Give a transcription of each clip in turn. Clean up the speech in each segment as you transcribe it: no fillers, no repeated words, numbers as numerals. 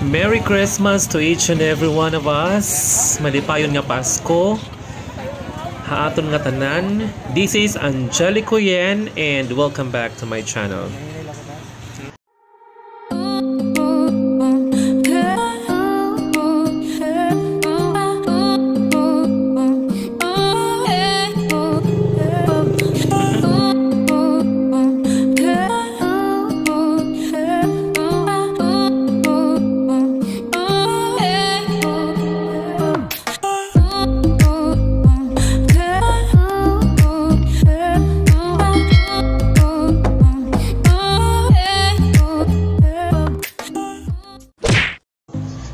Merry Christmas to each and every one of us. Malipayon nga Pasko. Haaton nga tanan. This is Angelico Yen and welcome back to my channel.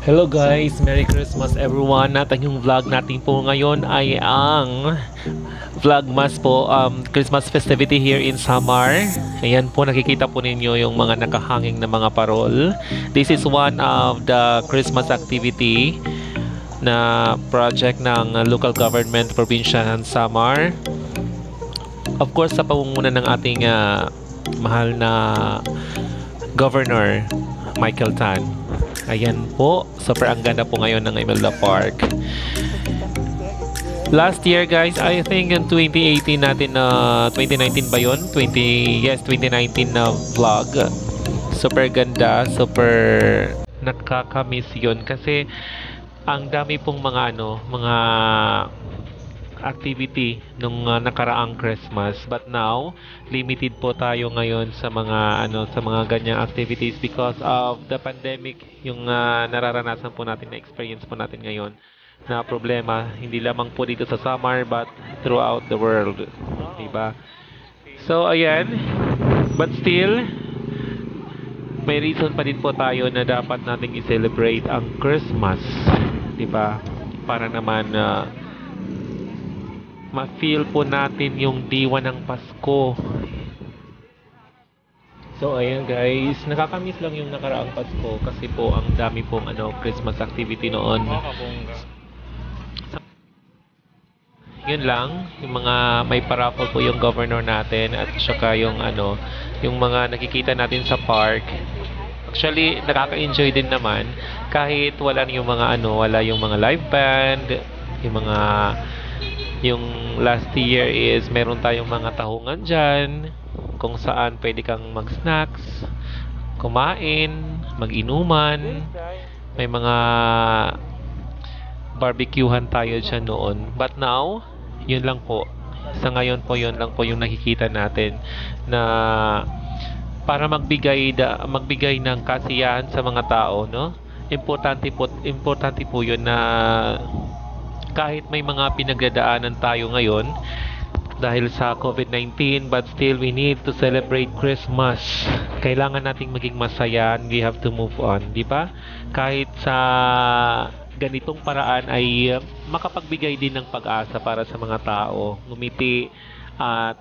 Hello guys, Merry Christmas everyone. At ang vlog natin po ngayon ay ang Vlogmas po, Christmas festivity here in Samar. Ayan po, nakikita po ninyo yung mga nakahanging na mga parol. This is one of the Christmas activity na project ng local government probinsya ng Samar. Of course, sa pamumuno ng ating mahal na Governor Michael Tan. Ayan po, super ang ganda po ngayon ng Imelda Park. Last year guys, I think in 2018 natin na 2019 ba yun? 2019 na vlog. Super ganda, super nakakamiss yun kasi ang dami pong mga mga activity nung nakaraang Christmas, but now limited po tayo ngayon sa mga sa mga ganyang activities because of the pandemic, yung nararanasan po natin, na experience po natin ngayon na problema, hindi lamang po dito sa Samar but throughout the world, diba? So ayan, but still may reason pa din po tayo na dapat nating i-celebrate ang Christmas, diba? Para naman ma-feel po natin yung diwa ng Pasko. So ayan guys, nakakamiss lang yung nakaraang Pasko kasi po ang dami pong Christmas activity noon. Yun lang, yung mga may paraffle po yung governor natin at saka yung yung mga nakikita natin sa park. Actually, nakaka-enjoy din naman kahit wala yung mga wala yung mga live band, yung last year is meron tayong mga tahungan dyan kung saan pwede kang mag-snacks, kumain, mag-inuman, may mga barbecuehan tayo dyan noon. But now, yun lang po, sa ngayon po yun lang po yung nakikita natin na para magbigay ng kasiyahan sa mga tao, no? Importante po yun na kahit may mga pinagdadaanan tayo ngayon dahil sa COVID-19, but still we need to celebrate Christmas. Kailangan nating maging masaya and we have to move on, di ba? Kahit sa ganitong paraan ay makapagbigay din ng pag-asa para sa mga tao, ngumiti at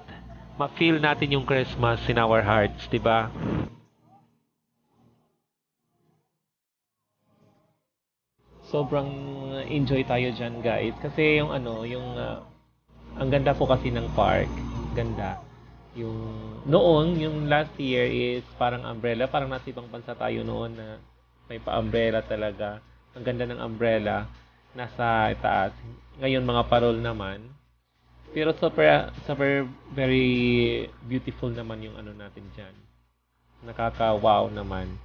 ma-feel natin yung Christmas in our hearts, di ba? Sobrang enjoy tayo dyan guys kasi yung ang ganda po kasi ng park, ganda. Yung last year is parang umbrella, parang nasa ibang bansa tayo noon na may pa-umbrella talaga. Ang ganda ng umbrella nasa itaas. Ngayon mga parol naman. Pero super very beautiful naman yung natin dyan. Nakaka-wow naman.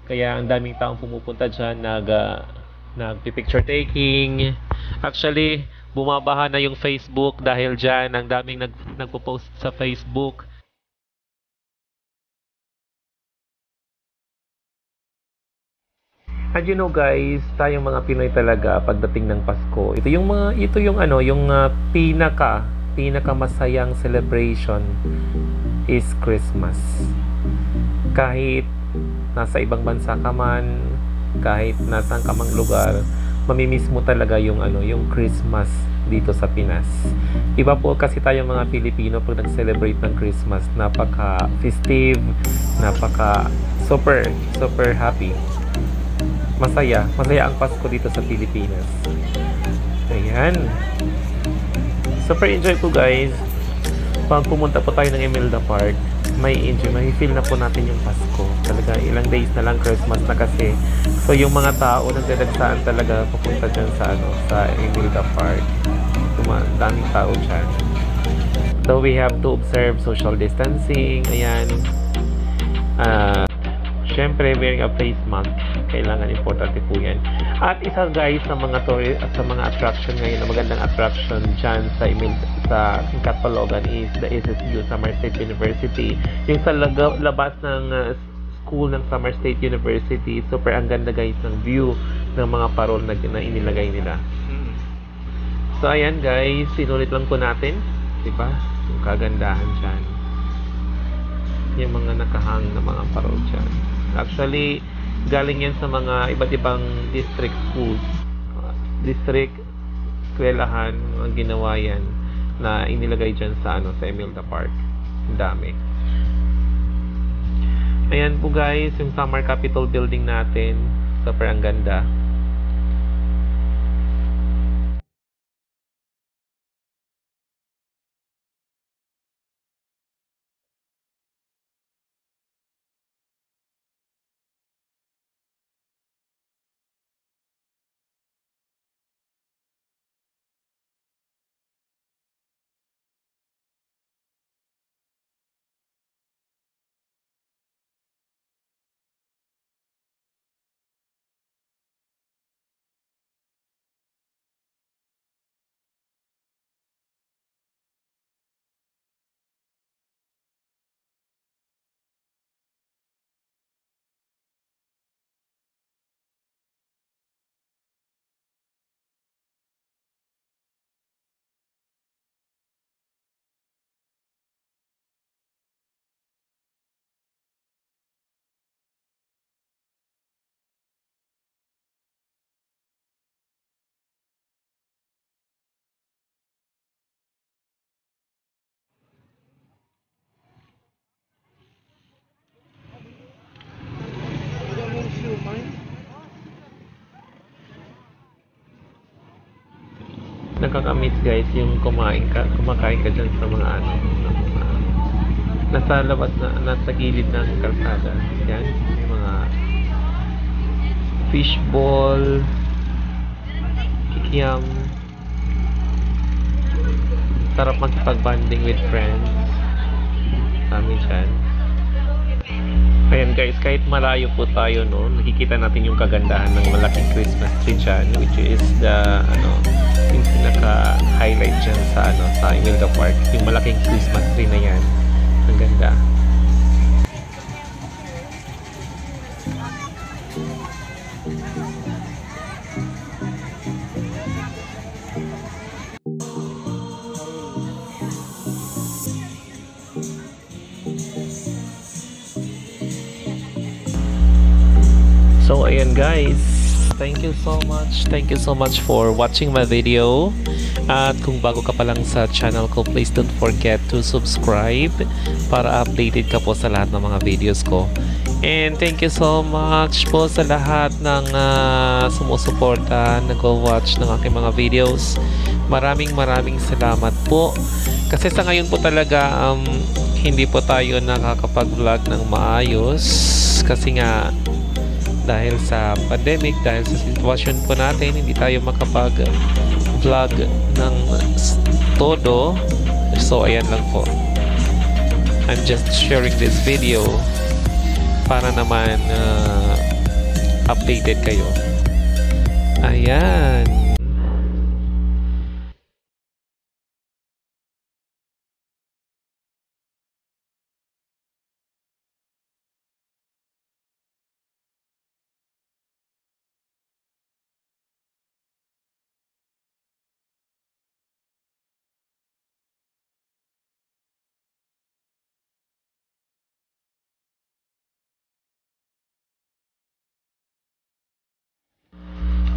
Kaya ang daming taong pumupunta dyan, nagpi-picture taking. Actually, bumabaha na yung Facebook dahil dyan. Ang daming nagpo-post sa Facebook. And you know guys, tayong mga Pinoy talaga pagdating ng Pasko, ito yung pinaka masayang celebration is Christmas. Kahit nasa ibang bansa ka man, kahit nasaan ka mang lugar, mamimiss mo talaga yung Christmas dito sa Pinas. Iba po kasi tayong mga Pilipino pag nag-celebrate ng Christmas, napaka-festive, super happy. Masaya ang Pasko dito sa Pilipinas. Ayan. Super enjoy po guys. Pag pumunta po tayo ng Imelda Park, may feel na po natin yung Pasko. talaga. Ilang days na lang Christmas na kasi. So yung mga tao nagdadagsaan talaga papunta dyan sa sa Emilda Park. Daming tao dyan. So we have to observe social distancing. Ayan. Syempre, wearing a face mask. Kailangan, importante po yan. At isa guys sa mga attraction ngayon, na magandang attraction dyan sa Catalogan is the SSU, Samar State University. Yung sa labas ng school ng Samar State University, super ang ganda guys ng view ng mga parol na inilagay nila. So ayan guys, sinulit lang po natin, diba? Yung kagandahan dyan. Yung mga nakahang na mga parol dyan. Actually, galing yan sa mga iba't ibang district schools, district eskwelahan, mga ginawa yan na inilagay dyan sa sa Emilda Park. Ang dami. Ayan po guys, yung Samar Capitol building natin. Super ang ganda. Nakakamiss guys yung kumakain ka dyan sa mga nasa labas nasa gilid ng kalsada. Yan, may mga fishball, kikiam. Sarap makipag-bonding with friends. Kami dyan. Ayan guys, kahit malayo po tayo, no, nakikita natin yung kagandahan ng malaking Christmas tree dyan, which is the yung pinaka-highlight dyan sa Emilda Park. Yung malaking Christmas tree na yan. Ang ganda. So ayan guys, thank you so much for watching my video. At kung bago ka pa lang sa channel ko, please don't forget to subscribe para updated ka po sa lahat ng mga videos ko. And thank you so much po sa lahat ng sumusuporta, nag-watch ng aking mga videos. Maraming salamat po. Kasi sa ngayon po talaga hindi po tayo nakakapag-vlog ng maayos kasi nga dahil sa pandemic, dahil sa sitwasyon po natin, hindi tayo makapag-vlog ng todo. So ayan lang po, I'm just sharing this video para naman updated kayo. Ayan.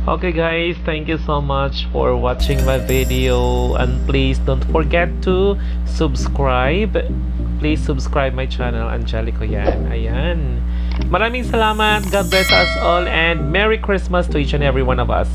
Okay guys, thank you so much for watching my video, and please don't forget to subscribe. Please subscribe my channel, Angelico yan. Ayan. Maraming salamat. God bless us all and Merry Christmas to each and every one of us.